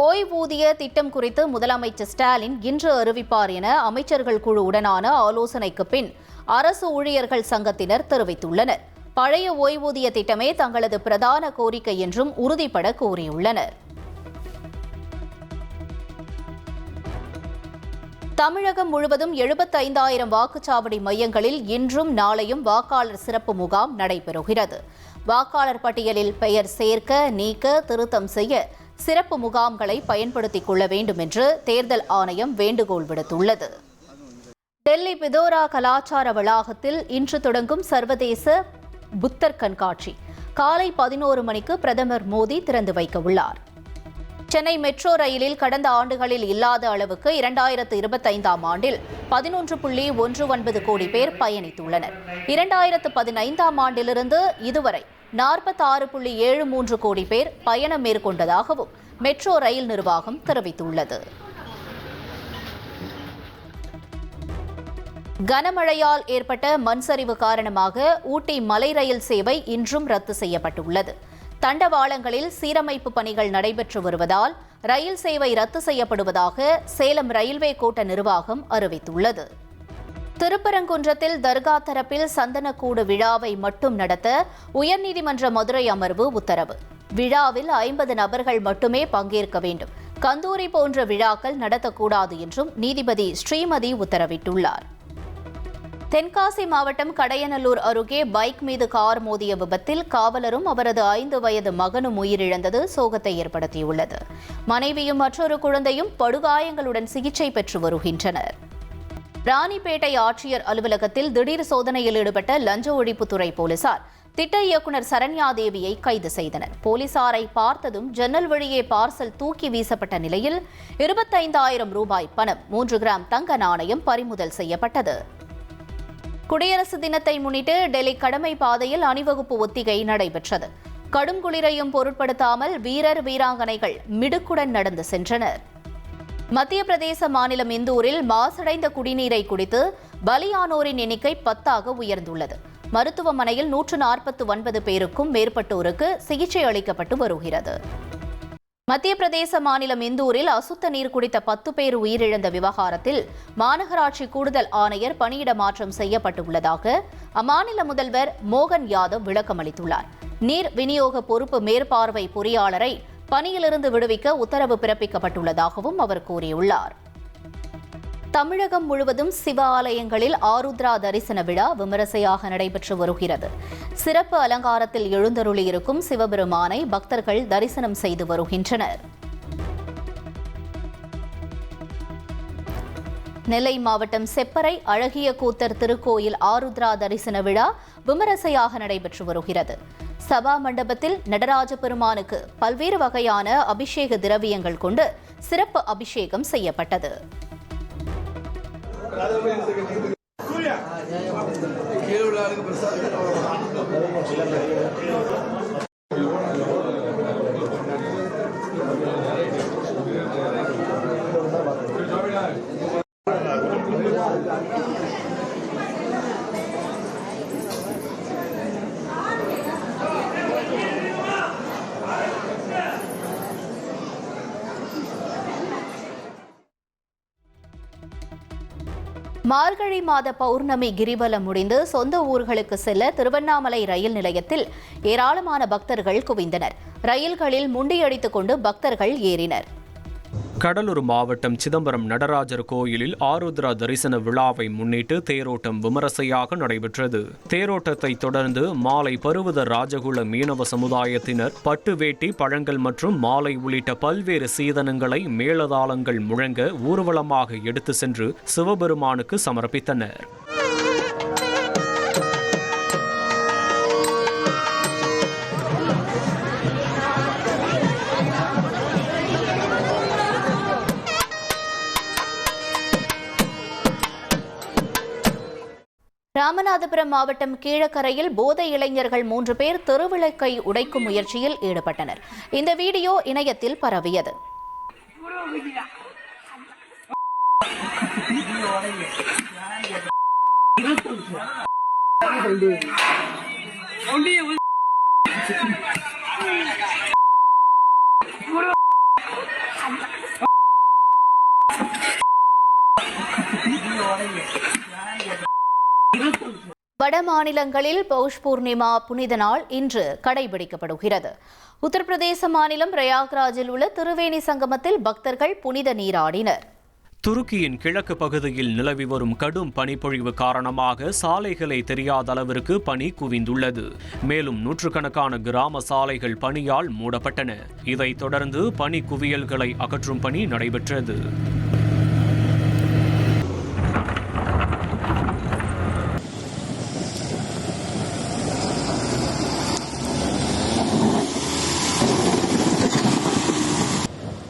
ஓய்வூதிய திட்டம் குறித்து முதலமைச்சர் ஸ்டாலின் இன்று அறிவிப்பார் என அமைச்சர்கள் குழுவுடனான ஆலோசனைக்கு பின் அரசு ஊழியர்கள் சங்கத்தினர் தெரிவித்துள்ளனர். பழைய ஓய்வூதிய திட்டமே தங்களது பிரதான கோரிக்கை என்றும் உறுதிபட கூறியுள்ளனர். தமிழகம் முழுவதும் 75,000 வாக்குச்சாவடி மையங்களில் இன்றும் நாளையும் வாக்காளர் சிறப்பு முகாம் நடைபெறுகிறது. வாக்காளர் பட்டியலில் பெயர் சேர்க்க, நீக்க, திருத்தம் செய்ய சிறப்பு முகாம்களை பயன்படுத்திக் கொள்ள வேண்டும் என்று தேர்தல் ஆணையம் வேண்டுகோள் விடுத்துள்ளது. டெல்லி பிதோரா கலாச்சார வளாகத்தில் இன்று தொடங்கும் சர்வதேச புத்தர் கண்காட்சி காலை 11 மணிக்கு பிரதமர் மோடி திறந்து வைக்க உள்ளார். சென்னை மெட்ரோ ரயிலில் கடந்த ஆண்டுகளில் இல்லாத அளவுக்கு 2025ஆம் ஆண்டில் 11.19 கோடி பேர் பயணித்துள்ளனர். 2015ஆம் ஆண்டிலிருந்து இதுவரை 46.73 கோடி பேர் பயணம் மேற்கொண்டதாகவும் மெட்ரோ ரயில் நிர்வாகம் தெரிவித்துள்ளது. கனமழையால் ஏற்பட்ட மண் சரிவு காரணமாக ஊட்டி மலை ரயில் சேவை இன்றும் ரத்து செய்யப்பட்டுள்ளது. தண்டவாளங்களில் சீரமைப்பு பணிகள் நடைபெற்று வருவதால் ரயில் சேவை ரத்து செய்யப்படுவதாக சேலம் ரயில்வே கோட்ட நிர்வாகம் அறிவித்துள்ளது. திருப்பரங்குன்றத்தில் தர்கா தரப்பில் சந்தனக்கூடு விழாவை மட்டும் நடத்த உயர்நீதிமன்ற மதுரை அமர்வு உத்தரவு. விழாவில் 50 நபர்கள் மட்டுமே பங்கேற்க வேண்டும். கந்தூரி போன்ற விழாக்கள் நடத்தக்கூடாது என்றும் நீதிபதி ஸ்ரீமதி உத்தரவிட்டுள்ளார். தென்காசி மாவட்டம் கடையநல்லூர் அருகே பைக் மீது கார் மோதிய விபத்தில் காவலரும் அவரது 5 வயது மகனும் உயிரிழந்தது சோகத்தை ஏற்படுத்தியுள்ளது. மனைவியும் மற்றொரு குழந்தையும் படுகாயங்களுடன் சிகிச்சை பெற்று வருகின்றனர். ராணிப்பேட்டை ஆட்சியர் அலுவலகத்தில் திடீர் சோதனையில் ஈடுபட்ட லஞ்ச ஒழிப்புத்துறை போலீசார் திட்ட இயக்குநர் சரண்யாதேவியை கைது செய்தனர். போலீசாரை பார்த்ததும் ஜன்னல் வழியே பார்சல் தூக்கி வீசப்பட்ட நிலையில் 25,000 ரூபாய் பணம், 3 கிராம் தங்க நாணயம் பறிமுதல் செய்யப்பட்டது. குடியரசு தினத்தை முன்னிட்டு டெல்லி கடமை பாதையில் அணிவகுப்பு ஒத்திகை நடைபெற்றது. கடும் குளிரையும் பொருட்படுத்தாமல் வீரர் வீராங்கனைகள் மிடுக்குடன் நடந்து சென்றனர். மத்திய பிரதேச மாநிலம் இந்தூரில் மாசடைந்த குடிநீரை குடித்து பலியானோரின் எண்ணிக்கை 10ஆக உயர்ந்துள்ளது. மருத்துவமனையில் 149 பேருக்கும் மேற்பட்டோருக்கு சிகிச்சை அளிக்கப்பட்டு வருகிறது. மத்திய பிரதேச மாநிலம் இந்தூரில் அசுத்த நீர் குடித்த 10 பேர் உயிரிழந்த விவகாரத்தில் மாநகராட்சி கூடுதல் ஆணையர் பணியிட மாற்றம் செய்யப்பட்டுள்ளதாக அம்மாநில முதல்வர் மோகன் யாதவ் விளக்கம் அளித்துள்ளார். நீர் விநியோக பொறுப்பு மேற்பார்வை பொறியாளரை பணியிலிருந்து விடுவிக்க உத்தரவு பிறப்பிக்கப்பட்டுள்ளதாகவும் அவர் கூறியுள்ளார். தமிழகம் முழுவதும் சிவ ஆலயங்களில் ஆருத்ரா தரிசன விழா விமரிசையாக நடைபெற்று வருகிறது. சிறப்பு அலங்காரத்தில் எழுந்தருளியிருக்கும் சிவபெருமானை பக்தர்கள் தரிசனம் செய்து வருகின்றனர். நெல்லை மாவட்டம் செப்பரை அழகிய கூத்தர் திருக்கோயில் ஆருத்ரா தரிசன விழா விமரிசையாக நடைபெற்று வருகிறது. சபா மண்டபத்தில் நடராஜ பெருமானுக்கு பல்வேறு வகையான அபிஷேக திரவியங்கள் கொண்டு சிறப்பு அபிஷேகம் செய்யப்பட்டது. மார்கழி மாத பௌர்ணமி கிரிவலம் முடிந்து சொந்த ஊர்களுக்கு செல்ல திருவண்ணாமலை ரயில் நிலையத்தில் ஏராளமான பக்தர்கள் குவிந்தனர். ரயில்களில் முண்டியடித்துக் கொண்டு பக்தர்கள் ஏறினர். கடலூர் மாவட்டம் சிதம்பரம் நடராஜர் கோயிலில் ஆருத்ரா தரிசன விழாவை முன்னிட்டு தேரோட்டம் விமரிசையாக நடைபெற்றது. தேரோட்டத்தை தொடர்ந்து மாலை பருவத ராஜகுல மீனவ சமுதாயத்தினர் பட்டு வேட்டி, பழங்கள் மற்றும் மாலை உள்ளிட்ட பல்வேறு சீதனங்களை மேளதாளங்கள் முழங்க ஊர்வலமாக எடுத்து சென்று சிவபெருமானுக்கு சமர்ப்பித்தனர். ராமநாதபுரம் மாவட்டம் கீழக்கரையில் போதை இளைஞர்கள் 3 பேர் தெருவிளக்கை உடைக்கும் முயற்சியில் ஈடுபட்டனர். இந்த வீடியோ இணையத்தில் பரவியது. மாநிலங்களில் பௌஷ் பூர்ணிமா புனித நாள் இன்று கடைபிடிக்கப்படுகிறது. உத்தரப்பிரதேச மாநிலம் பிரயாக்ராஜில் உள்ள திரிவேணி சங்கமத்தில் பக்தர்கள் புனித நீராடினர். துருக்கியின் கிழக்கு பகுதியில் நிலவி வரும் கடும் பனிப்பொழிவு காரணமாக சாலைகளை தெரியாத அளவிற்கு பனி குவிந்துள்ளது. மேலும் நூற்றுக்கணக்கான கிராம சாலைகள் பனியால் மூடப்பட்டன. இதைத் தொடர்ந்து பனி குவியல்களை அகற்றும் பணி நடைபெற்றது.